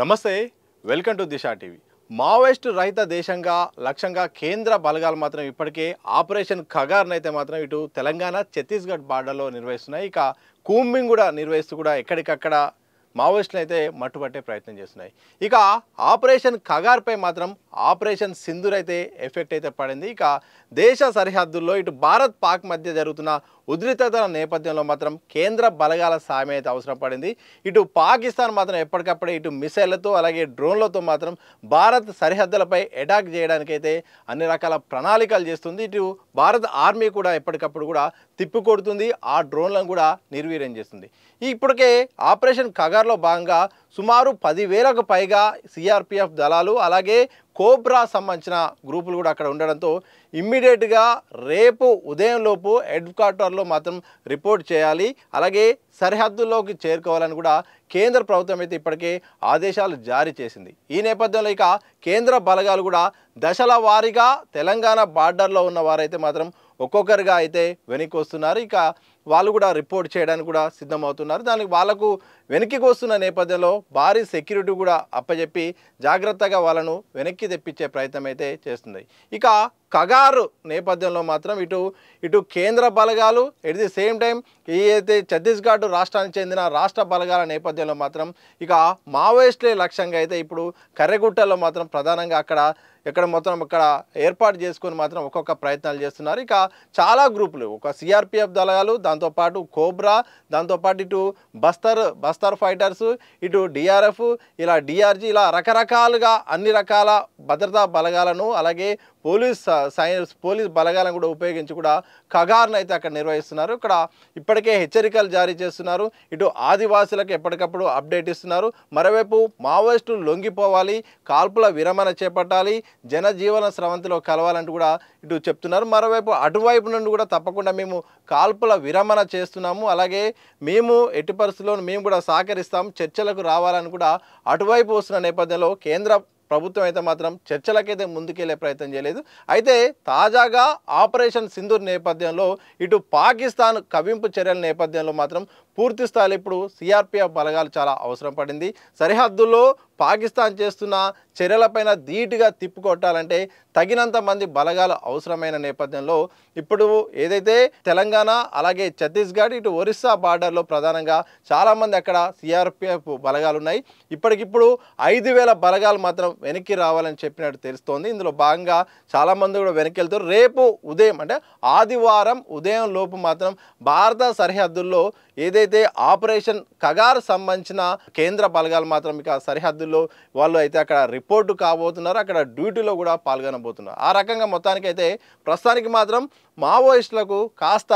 నమస్తే welcome to Disha TV Maoist రహిత దేశంగా లక్ష్యంగా కేంద్ర బలగాలు మాత్రం ఇప్పటికే ఆపరేషన్ ఖగార్ని అయితే మాత్రం ఇటు తెలంగాణ ఛత్తీస్గఢ్ బార్డర్లో నిర్వహిస్తున్నాయి. ఇక కూంబింగ్ కూడా నిర్వహిస్తూ కూడా ఎక్కడికక్కడ మావోయిస్టులు అయితే మట్టుబట్టే ప్రయత్నం చేస్తున్నాయి. ఇక ఆపరేషన్ ఖగార్పై మాత్రం ఆపరేషన్ సింధూర్ అయితే ఎఫెక్ట్ అయితే పడింది. ఇక దేశ సరిహద్దుల్లో ఇటు భారత్ పాక్ మధ్య జరుగుతున్న ఉద్రిక్తతల నేపథ్యంలో మాత్రం కేంద్ర బలగాల సాయం అయితే అవసరం పడింది. ఇటు పాకిస్తాన్ మాత్రం ఎప్పటికప్పుడే ఇటు మిసైళ్లతో అలాగే డ్రోన్లతో మాత్రం భారత్ సరిహద్దులపై అటాక్ చేయడానికైతే అన్ని రకాల ప్రణాళికలు చేస్తుంది. ఇటు భారత ఆర్మీ కూడా ఎప్పటికప్పుడు కూడా తిప్పికొడుతుంది, ఆ డ్రోన్లను కూడా నిర్వీర్యం చేస్తుంది. ఇప్పటికే ఆపరేషన్ ఖగార్లో భాగంగా సుమారు 10,000కు పైగా సిఆర్పిఎఫ్ దళాలు అలాగే కోబ్రా సంబంధించిన గ్రూపులు కూడా అక్కడ ఉండడంతో ఇమ్మీడియట్గా రేపు ఉదయంలోపు హెడ్ క్వార్టర్లో మాత్రం రిపోర్ట్ చేయాలి, అలాగే సరిహద్దుల్లోకి చేరుకోవాలని కూడా కేంద్ర ప్రభుత్వం అయితే ఇప్పటికే ఆదేశాలు జారీ చేసింది. ఈ నేపథ్యంలో ఇక కేంద్ర బలగాలు కూడా దశల వారీగా తెలంగాణ బార్డర్లో ఉన్న వారైతే మాత్రం ఒక్కొక్కరిగా అయితే వెనక్కి వస్తున్నారు. ఇక వాళ్ళు కూడా రిపోర్ట్ చేయడానికి కూడా సిద్ధమవుతున్నారు. దానికి వాళ్ళకు వెనక్కి వస్తున్న నేపథ్యంలో భారీ సెక్యూరిటీ కూడా అప్పచెప్పి జాగ్రత్తగా వాళ్ళను వెనక్కి తెప్పించే ప్రయత్నం అయితే చేస్తుంది. ఇక ఖగారు నేపథ్యంలో మాత్రం ఇటు కేంద్ర బలగాలు ఎట్ ది సేమ్ టైం ఏదైతే ఛత్తీస్గఢ్ రాష్ట్రానికి చెందిన రాష్ట్ర బలగాల నేపథ్యంలో మాత్రం ఇక మావోయిస్టులే లక్ష్యంగా అయితే ఇప్పుడు కర్రెగుట్టలో మాత్రం ప్రధానంగా అక్కడ ఏర్పాటు చేసుకొని మాత్రం ఒక్కొక్క ప్రయత్నాలు చేస్తున్నారు. ఇక చాలా గ్రూపులు, ఒక సిఆర్పిఎఫ్ దళాలు, దాంతోపాటు కోబ్రా, దాంతోపాటు ఇటు బస్తర్ ఫైటర్స్, ఇటు డిఆర్ఎఫ్, ఇలా డిఆర్జీ, ఇలా రకరకాలుగా అన్ని రకాల భద్రతా బలగాలను అలాగే పోలీస్ బలగాలను కూడా ఉపయోగించి కూడా ఖగార్ను అయితే అక్కడ నిర్వహిస్తున్నారు. ఇక్కడ ఇప్పటికే హెచ్చరికలు జారీ చేస్తున్నారు. ఇటు ఆదివాసులకు ఎప్పటికప్పుడు అప్డేట్ ఇస్తున్నారు. మరోవైపు మావోయిస్టులు లొంగిపోవాలి, కాల్పుల విరమణ చేపట్టాలి, జనజీవన స్రవంతిలో కలవాలంటూ కూడా ఇటు చెప్తున్నారు. మరోవైపు అటువైపు నుండి కూడా తప్పకుండా మేము కాల్పుల విరమణ చేస్తున్నాము, అలాగే మేము ఎట్టి పరిస్థితుల్లోనూ మేము కూడా సహకరిస్తాం, చర్చలకు రావాలని కూడా అటువైపు వస్తున్న నేపథ్యంలో కేంద్ర ప్రభుత్వం అయితే మాత్రం చర్చలకైతే ముందుకెళ్లే ప్రయత్నం చేయలేదు. అయితే తాజాగా ఆపరేషన్ సింధూర్ నేపథ్యంలో ఇటు పాకిస్తాన్ కవింపు చర్యల నేపథ్యంలో మాత్రం పూర్తి స్థాయిలో ఇప్పుడు సిఆర్పిఎఫ్ బలగాలు చాలా అవసరం పడింది. సరిహద్దుల్లో పాకిస్తాన్ చేస్తున్న చర్యలపైన ధీటుగా తిప్పుకొట్టాలంటే తగినంత మంది బలగాలు అవసరమైన నేపథ్యంలో ఇప్పుడు ఏదైతే తెలంగాణ అలాగే ఛత్తీస్గఢ్ ఇటు ఒరిస్సా బార్డర్లో ప్రధానంగా చాలామంది అక్కడ సిఆర్పిఎఫ్ బలగాలు ఉన్నాయి. ఇప్పటికిప్పుడు 5,000 బలగాలు మాత్రం వెనక్కి రావాలని చెప్పినట్టు తెలుస్తోంది. ఇందులో భాగంగా చాలామంది కూడా వెనక్కి వెళ్తారు. రేపు ఉదయం అంటే ఆదివారం ఉదయం లోపు మాత్రం భారత సరిహద్దుల్లో ఏదైతే ఆపరేషన్ ఖగార్ సంబంధించిన కేంద్ర బలగాలు మాత్రం ఇక సరిహద్దుల్లో వాళ్ళు అయితే అక్కడ రిపోర్టు కాబోతున్నారు, అక్కడ డ్యూటీలో కూడా పాల్గొనబోతున్నారు. ఆ రకంగా మొత్తానికైతే ప్రస్తుతానికి మాత్రం మావోయిస్టులకు కాస్త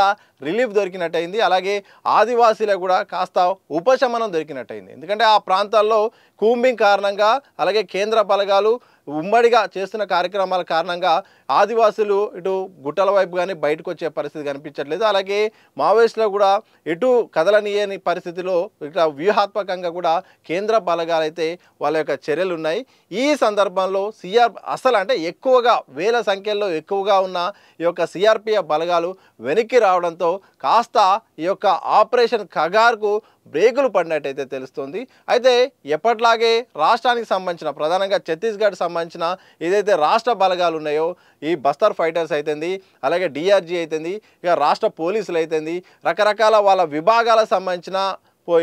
రిలీఫ్ దొరికినట్టయింది, అలాగే ఆదివాసీలకు కూడా కాస్త ఉపశమనం దొరికినట్టయింది. ఎందుకంటే ఆ ప్రాంతాల్లో కూంబింగ్ కారణంగా అలాగే కేంద్ర బలగాలు ఉమ్మడిగా చేస్తున్న కార్యక్రమాల కారణంగా ఆదివాసులు ఇటు గుట్టల వైపు కానీ బయటకు వచ్చే పరిస్థితి కనిపించట్లేదు. అలాగే మావోయిస్టులు కూడా ఎటు కదలనీయని పరిస్థితిలో ఇట్లా వ్యూహాత్మకంగా కూడా కేంద్ర బలగాలు అయితే వాళ్ళ యొక్క చర్యలు ఉన్నాయి. ఈ సందర్భంలో అసలు అంటే ఎక్కువగా వేల సంఖ్యలో ఎక్కువగా ఉన్న ఈ యొక్క సిఆర్పిఎఫ్ బలగాలు వెనక్కి రావడంతో కాస్త ఈ యొక్క ఆపరేషన్ ఖగార్కు బ్రేకులు పడినట్టయితే తెలుస్తుంది. అయితే ఎప్పట్లాగే రాష్ట్రానికి సంబంధించిన ప్రధానంగా ఛత్తీస్గఢ్ సంబంధించిన ఏదైతే రాష్ట్ర బలగాలు ఉన్నాయో ఈ బస్తర్ ఫైటర్స్ అయితేంది, అలాగే డిఆర్జీ అయితేంది, ఇక రాష్ట్ర పోలీసులు అయితేంది, రకరకాల వాళ్ళ విభాగాలకు సంబంధించిన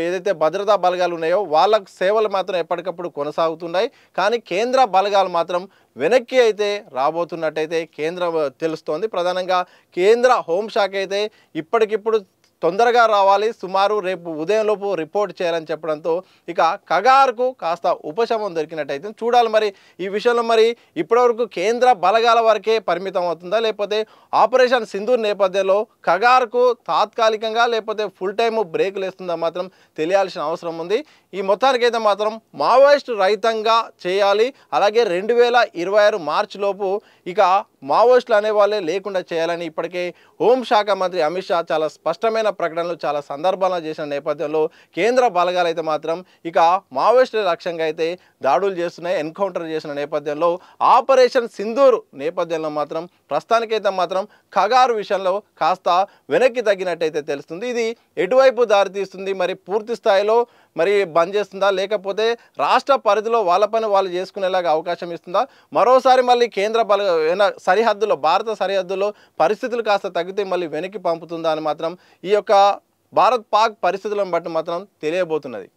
ఏదైతే భద్రతా బలగాలు ఉన్నాయో వాళ్ళ సేవలు మాత్రం ఎప్పటికప్పుడు కొనసాగుతున్నాయి. కానీ కేంద్ర బలగాలు మాత్రం వెనక్కి అయితే రాబోతున్నట్టయితే తెలుస్తోంది. ప్రధానంగా కేంద్ర హోంశాఖ అయితే ఇప్పటికిప్పుడు తొందరగా రావాలి, సుమారు రేపు ఉదయంలోపు రిపోర్ట్ చేయాలని చెప్పడంతో ఇక ఖగార్కు కాస్త ఉపశమనం దొరికినట్టయితే చూడాలి. మరి ఈ విషయంలో మరి ఇప్పటివరకు కేంద్ర బలగాల వరకే పరిమితం అవుతుందా, లేకపోతే ఆపరేషన్ సింధూర్ నేపథ్యంలో ఖగార్కు తాత్కాలికంగా లేకపోతే ఫుల్ టైమ్ బ్రేకులు వేస్తుందా మాత్రం తెలియాల్సిన అవసరం ఉంది. ఈ మొత్తానికైతే మాత్రం మావోయిస్టు రహితంగా చేయాలి, అలాగే 2026 మార్చి లోపు ఇక మావోయిస్టులు అనే వాళ్ళే లేకుండా చేయాలని ఇప్పటికే హోంశాఖ మంత్రి అమిత్ షా చాలా స్పష్టమైన ప్రకటనలు చాలా సందర్భాల్లో చేసిన నేపథ్యంలో కేంద్ర బలగాలు అయితే మాత్రం ఇక మావోయిస్టుల లక్ష్యంగా అయితే దాడులు చేస్తున్నాయి, ఎన్కౌంటర్ చేసిన నేపథ్యంలో ఆపరేషన్ సింధూర్ నేపథ్యంలో మాత్రం ప్రస్తుతానికైతే మాత్రం ఖగార్ విషయంలో కాస్త వెనక్కి తగ్గినట్టయితే తెలుస్తుంది. ఇది ఎటువైపు దారితీస్తుంది, మరి పూర్తి స్థాయిలో మరి బంద్ చేస్తుందా, లేకపోతే రాష్ట్ర పరిధిలో వాళ్ళ పని వాళ్ళు చేసుకునేలాగా అవకాశం ఇస్తుందా, మరోసారి మళ్ళీ కేంద్ర సరిహద్దులో భారత సరిహద్దులో పరిస్థితులు కాస్త తగ్గితే మళ్ళీ వెనక్కి పంపుతుందా అని మాత్రం ఈ యొక్క భారత్ పాక్ పరిస్థితులను బట్టి మాత్రం తెలియబోతున్నది.